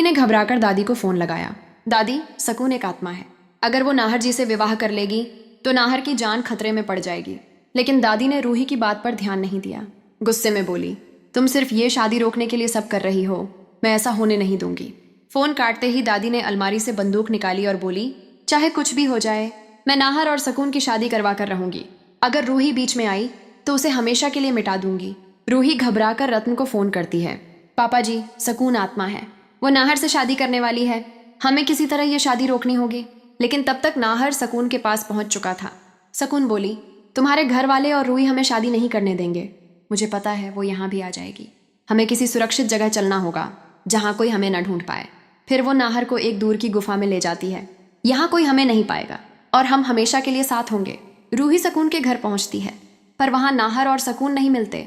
रूही ने घबराकर दादी को फोन लगाया। दादी, सकून एक आत्मा है। अगर वो नाहर जी से विवाह कर लेगी तो नाहर की जान खतरे में पड़ जाएगी। लेकिन दादी ने रूही की बात पर ध्यान नहीं दिया। गुस्से में बोली, तुम सिर्फ ये शादी रोकने के लिए सब कर रही हो, मैं ऐसा होने नहीं दूंगी। फोन काटते ही दादी ने अलमारी से बंदूक निकाली और बोली, चाहे कुछ भी हो जाए, मैं नाहर और सकून की शादी करवा कर रहूंगी। अगर रूही बीच में आई तो उसे हमेशा के लिए मिटा दूंगी। रूही घबराकर रत्न को फोन करती है। पापा जी, सकून आत्मा है, वो नाहर से शादी करने वाली है। हमें किसी तरह ये शादी रोकनी होगी। लेकिन तब तक नाहर सकून के पास पहुंच चुका था। सकून बोली, तुम्हारे घर वाले और रूही हमें शादी नहीं करने देंगे। मुझे पता है वो यहाँ भी आ जाएगी। हमें किसी सुरक्षित जगह चलना होगा जहाँ कोई हमें न ढूंढ पाए। फिर वो नाहर को एक दूर की गुफा में ले जाती है। यहाँ कोई हमें नहीं पाएगा और हम हमेशा के लिए साथ होंगे। रूही सकून के घर पहुंचती है, पर वहां नाहर और सकून नहीं मिलते।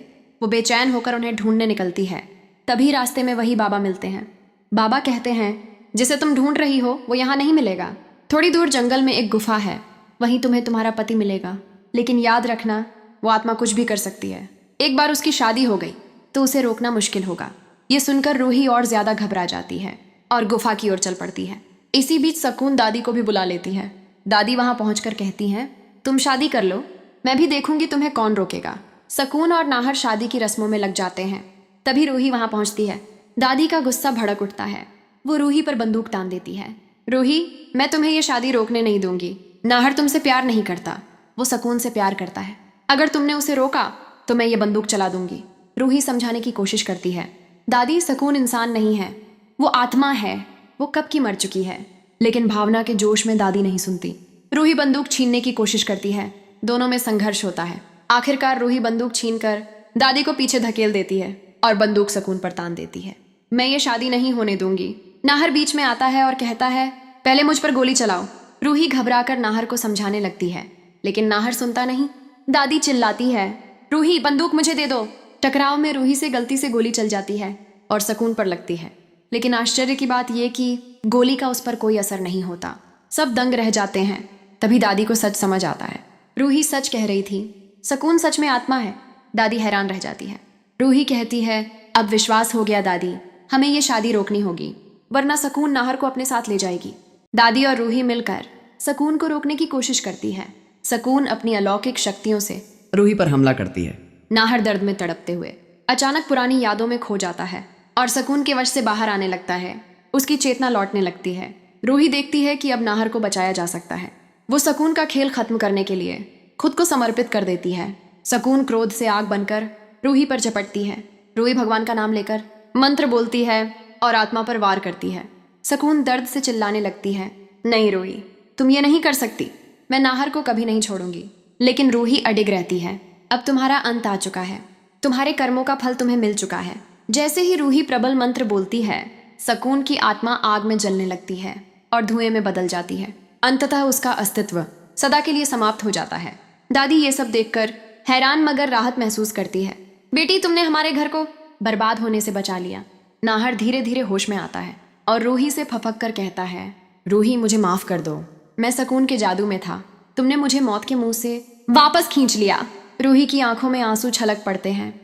वो बेचैन होकर उन्हें ढूंढने निकलती है। तभी रास्ते में वही बाबा मिलते हैं। बाबा कहते हैं, जिसे तुम ढूंढ रही हो वो यहाँ नहीं मिलेगा। थोड़ी दूर जंगल में एक गुफा है, वहीं तुम्हें तुम्हारा पति मिलेगा। लेकिन याद रखना, वो आत्मा कुछ भी कर सकती है। एक बार उसकी शादी हो गई तो उसे रोकना मुश्किल होगा। ये सुनकर रूही और ज्यादा घबरा जाती है और गुफा की ओर चल पड़ती है। इसी बीच सकून दादी को भी बुला लेती है। दादी वहां पहुंचकर कहती हैं, तुम शादी कर लो, मैं भी देखूंगी तुम्हें कौन रोकेगा। सकून और नाहर शादी की रस्मों में लग जाते हैं। तभी रूही वहां पहुंचती है। दादी का गुस्सा भड़क उठता है। वो रूही पर बंदूक तान देती है। रूही, मैं तुम्हें ये शादी रोकने नहीं दूंगी। नाहर तुमसे प्यार नहीं करता, वो सकून से प्यार करता है। अगर तुमने उसे रोका तो मैं ये बंदूक चला दूंगी। रूही समझाने की कोशिश करती है। दादी, सकून इंसान नहीं है, वो आत्मा है। वो कब की मर चुकी है। लेकिन भावना के जोश में दादी नहीं सुनती। रूही बंदूक छीनने की कोशिश करती है। दोनों में संघर्ष होता है। आखिरकार रूही बंदूक छीनकर दादी को पीछे धकेल देती है और बंदूक सकून पर तान देती है। मैं ये शादी नहीं होने दूंगी। नाहर बीच में आता है और कहता है, पहले मुझ पर गोली चलाओ। रूही घबराकर नाहर को समझाने लगती है, लेकिन नाहर सुनता नहीं। दादी चिल्लाती है, रूही बंदूक मुझे दे दो। टकराव में रूही से गलती से गोली चल जाती है और सकून पर लगती है। लेकिन आश्चर्य की बात यह कि गोली का उस पर कोई असर नहीं होता। सब दंग रह जाते हैं। तभी दादी को सच समझ आता है। रूही सच कह रही थी, सकून सच में आत्मा है। दादी हैरान रह जाती है। रूही कहती है, अब विश्वास हो गया दादी, हमें ये शादी रोकनी होगी, वरना सकून नाहर को अपने साथ ले जाएगी। दादी और रूही मिलकर सकून को रोकने की कोशिश करती है। सकून अपनी अलौकिक शक्तियों से रूही पर हमला करती है। नाहर दर्द में तड़पते हुए अचानक पुरानी यादों में खो जाता है और सकून के वश से बाहर आने लगता है। उसकी चेतना लौटने लगती है। रूही देखती है कि अब नाहर को बचाया जा सकता है। वो सकून का खेल खत्म करने के लिए खुद को समर्पित कर देती है। सकून क्रोध से आग बनकर रूही पर झपटती है। रूही भगवान का नाम लेकर मंत्र बोलती है और आत्मा पर वार करती है। सकून दर्द से चिल्लाने लगती है, नहीं रूही, तुम ये नहीं कर सकती। मैं नाहर को कभी नहीं छोड़ूंगी। लेकिन रूही अडिग रहती है। अब तुम्हारा अंत आ चुका है। तुम्हारे कर्मों का फल तुम्हें मिल चुका है। जैसे ही रूही प्रबल मंत्र बोलती है, सकून की आत्मा आग में जलने लगती है और धुएं में बदल जाती है। अंततः उसका अस्तित्व सदा के लिए समाप्त हो जाता है। दादी ये सब देखकर हैरान मगर राहत महसूस करती है। बेटी, तुमने हमारे घर को बर्बाद होने से बचा लिया। नाहर धीरे धीरे होश में आता है और रूही से फपक कर कहता है, रूही मुझे माफ कर दो, मैं सकून के जादू में था। तुमने मुझे मौत के मुंह से वापस खींच लिया। रूही की आंखों में आंसू छलक पड़ते हैं।